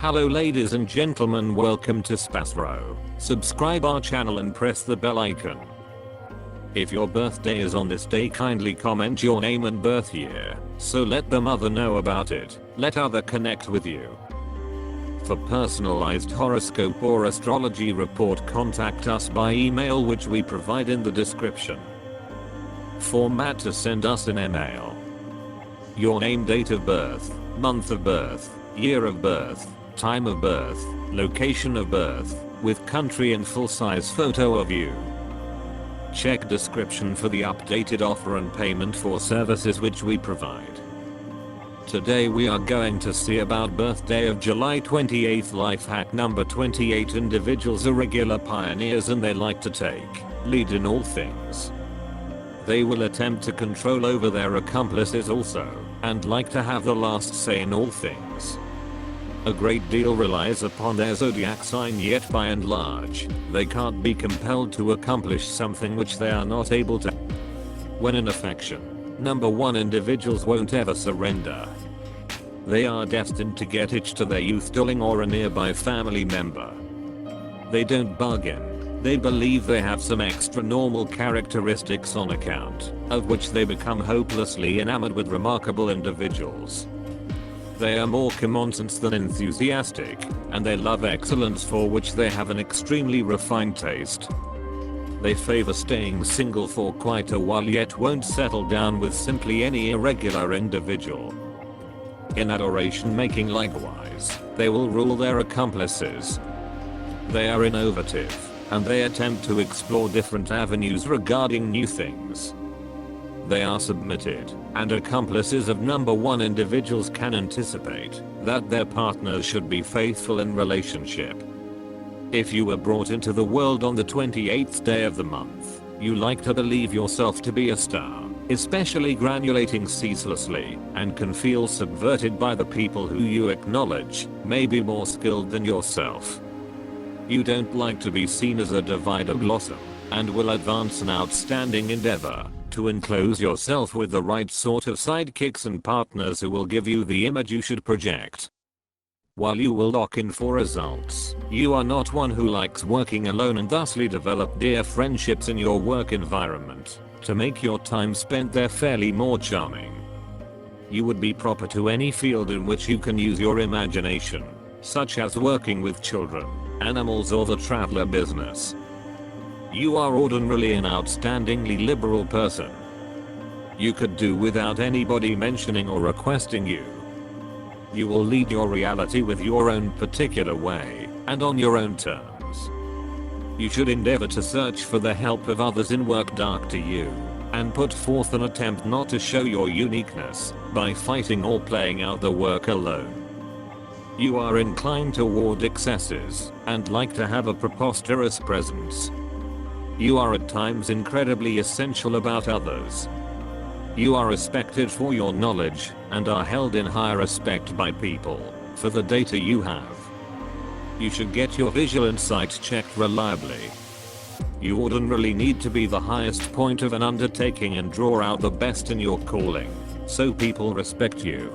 Hello ladies and gentlemen, welcome to SPASRO. Subscribe our channel and press the bell icon. If your birthday is on this day, kindly comment your name and birth year, so let the mother know about it. Let other connect with you. For personalized horoscope or astrology report, contact us by email, which we provide in the description. Format to send us an email: your name, date of birth, month of birth, year of birth, time of birth, location of birth, with country and full-size photo of you. Check description for the updated offer and payment for services which we provide. Today we are going to see about birthday of July 28th. Life hack number 28. Individuals are regular pioneers and they like to take lead in all things. They will attempt to control over their accomplices also, and like to have the last say in all things. A great deal relies upon their zodiac sign, yet by and large, they can't be compelled to accomplish something which they are not able to. When in affection, number 1, individuals won't ever surrender. They are destined to get hitched to their youth darling or a nearby family member. They don't bargain. They believe they have some extra normal characteristics on account of which they become hopelessly enamored with remarkable individuals. They are more common sense than enthusiastic, and they love excellence, for which they have an extremely refined taste. They favor staying single for quite a while, yet won't settle down with simply any irregular individual. In adoration making likewise, they will rule their accomplices. They are innovative, and they attempt to explore different avenues regarding new things. They are submitted, and accomplices of number 1 individuals can anticipate that their partners should be faithful in relationship. If you were brought into the world on the 28th day of the month, you like to believe yourself to be a star, especially granulating ceaselessly, and can feel subverted by the people who you acknowledge may be more skilled than yourself. You don't like to be seen as a divider blossom, and will advance an outstanding endeavor to enclose yourself with the right sort of sidekicks and partners who will give you the image you should project. While you will lock in for results, you are not one who likes working alone, and thusly develop dear friendships in your work environment to make your time spent there fairly more charming. You would be proper to any field in which you can use your imagination, such as working with children, animals, or the traveler business. You are ordinarily an outstandingly liberal person. You could do without anybody mentioning or requesting you. You will lead your reality with your own particular way, and on your own terms. You should endeavor to search for the help of others in work dark to you, and put forth an attempt not to show your uniqueness by fighting or playing out the work alone. You are inclined toward excesses, and like to have a preposterous presence. You are at times incredibly essential about others. You are respected for your knowledge, and are held in high respect by people for the data you have. You should get your visual insight checked reliably. You ordinarily need to be the highest point of an undertaking and draw out the best in your calling, so people respect you.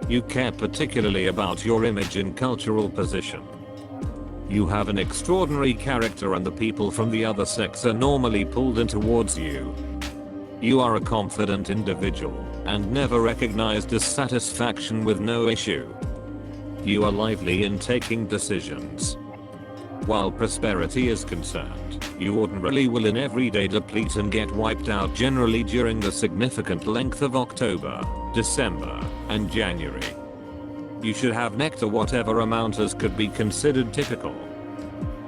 You care particularly about your image and cultural position. You have an extraordinary character, and the people from the other sex are normally pulled in towards you. You are a confident individual, and never recognize dissatisfaction with no issue. You are lively in taking decisions. While prosperity is concerned, you ordinarily will in every day deplete and get wiped out, generally during the significant length of October, December, and January. You should have nectar whatever amount as could be considered typical.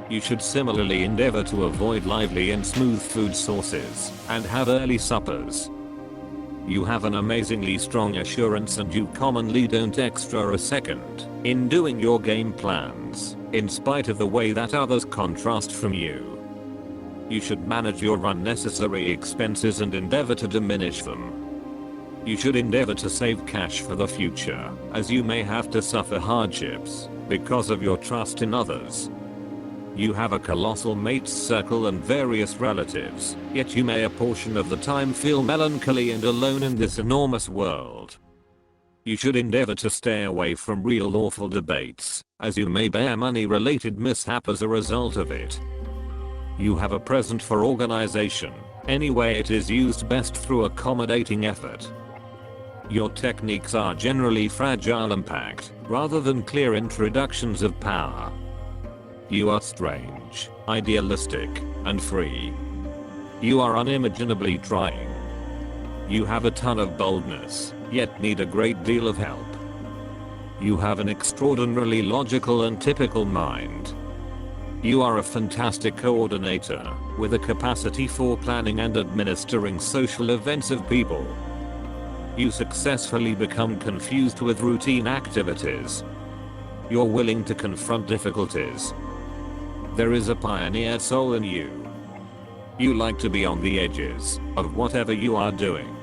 You should similarly endeavor to avoid lively and smooth food sources, and have early suppers. You have an amazingly strong assurance, and you commonly don't extra a second in doing your game plans, in spite of the way that others contrast from you. You should manage your unnecessary expenses and endeavor to diminish them. You should endeavor to save cash for the future, as you may have to suffer hardships because of your trust in others. You have a colossal mates circle and various relatives, yet you may a portion of the time feel melancholy and alone in this enormous world. You should endeavor to stay away from real awful debates, as you may bear money-related mishap as a result of it. You have a present for organization, anyway it is used best through accommodating effort. Your techniques are generally fragile and packed, rather than clear introductions of power. You are strange, idealistic, and free. You are unimaginably trying. You have a ton of boldness, yet need a great deal of help. You have an extraordinarily logical and typical mind. You are a fantastic coordinator, with a capacity for planning and administering social events of people. You successfully become confused with routine activities. You're willing to confront difficulties. There is a pioneer soul in you. You like to be on the edges of whatever you are doing.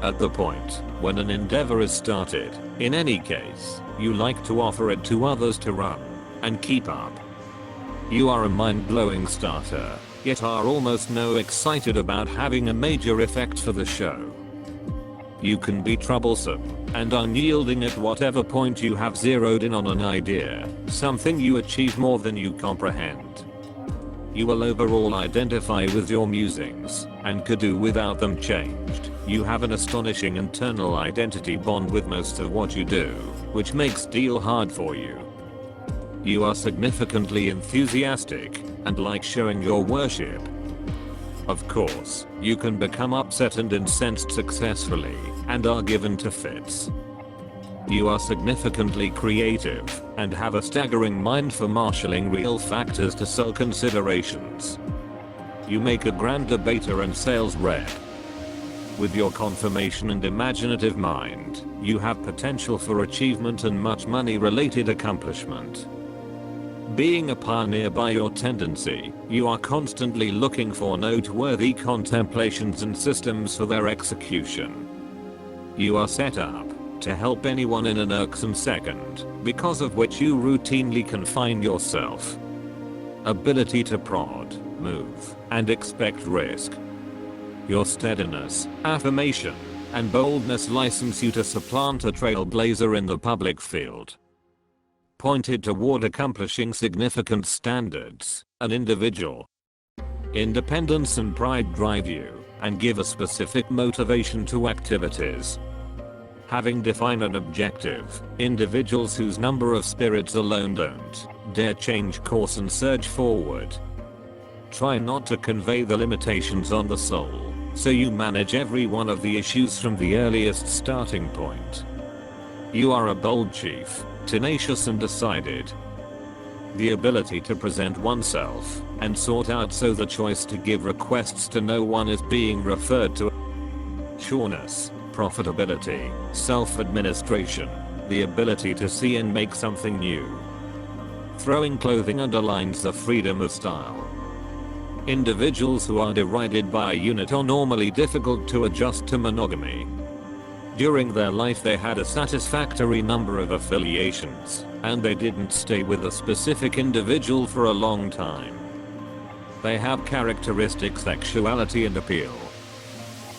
At the point when an endeavor is started, in any case, you like to offer it to others to run and keep up. You are a mind-blowing starter, yet are almost no excited about having a major effect for the show. You can be troublesome and unyielding at whatever point you have zeroed in on an idea, something you achieve more than you comprehend. You will overall identify with your musings and could do without them changed. You have an astonishing internal identity bond with most of what you do, which makes deal hard for you. You are significantly enthusiastic and like showing your worship. Of course, you can become upset and incensed successfully and are given to fits. You are significantly creative and have a staggering mind for marshalling real factors to sell considerations. You make a grand debater and sales rep. With your confirmation and imaginative mind, you have potential for achievement and much money-related accomplishment. Being a pioneer by your tendency, you are constantly looking for noteworthy contemplations and systems for their execution. You are set up to help anyone in an irksome second, because of which you routinely confine yourself. Ability to prod, move, and expect risk. Your steadiness, affirmation, and boldness license you to supplant a trailblazer in the public field. Pointed toward accomplishing significant standards, an individual. Independence and pride drive you, and give a specific motivation to activities. Having defined an objective, individuals whose number of spirits alone don't dare change course and surge forward. Try not to convey the limitations on the soul, so you manage every one of the issues from the earliest starting point. You are a bold chief, tenacious and decided. The ability to present oneself and sort out so the choice to give requests to no one is being referred to. Sureness, profitability, self-administration, the ability to see and make something new. Throwing clothing underlines the freedom of style. Individuals who are derided by a unit are normally difficult to adjust to monogamy. During their life they had a satisfactory number of affiliations, and they didn't stay with a specific individual for a long time. They have characteristic sexuality and appeal.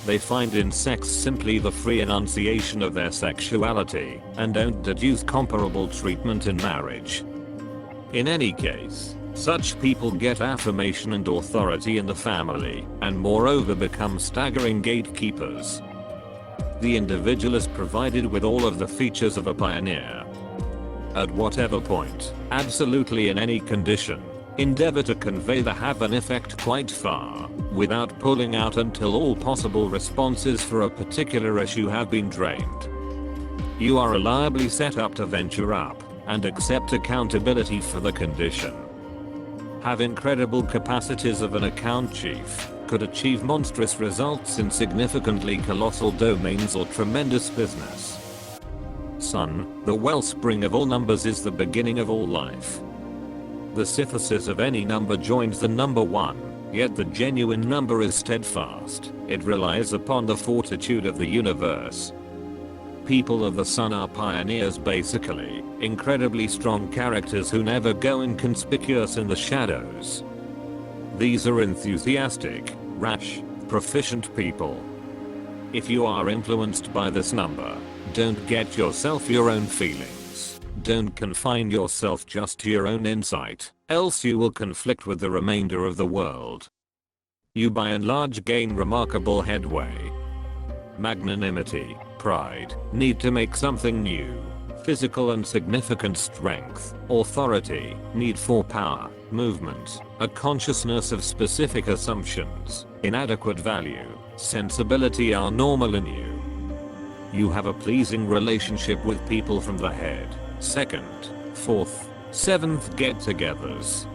They find in sex simply the free enunciation of their sexuality, and don't deduce comparable treatment in marriage. In any case, such people get affirmation and authority in the family, and moreover become staggering gatekeepers. The individual is provided with all of the features of a pioneer. At whatever point, absolutely in any condition, endeavor to convey the have an effect quite far, without pulling out until all possible responses for a particular issue have been drained. You are reliably set up to venture up, and accept accountability for the condition. Have incredible capacities of an account chief, could achieve monstrous results in significantly colossal domains or tremendous business. Sun, the wellspring of all numbers, is the beginning of all life. The synthesis of any number joins the number 1, yet the genuine number is steadfast. It relies upon the fortitude of the universe. People of the sun are pioneers basically, incredibly strong characters who never go inconspicuous in the shadows. These are enthusiastic, rash, proficient people. If you are influenced by this number, Don't get yourself your own feelings. Don't confine yourself just to your own insight, else you will conflict with the remainder of the world. You by and large gain remarkable headway. Magnanimity, pride, need to make something new. Physical and significant strength, authority, need for power, movement, a consciousness of specific assumptions, inadequate value, sensibility are normal in you. You have a pleasing relationship with people from the head, 2nd, 4th, 7th get-togethers.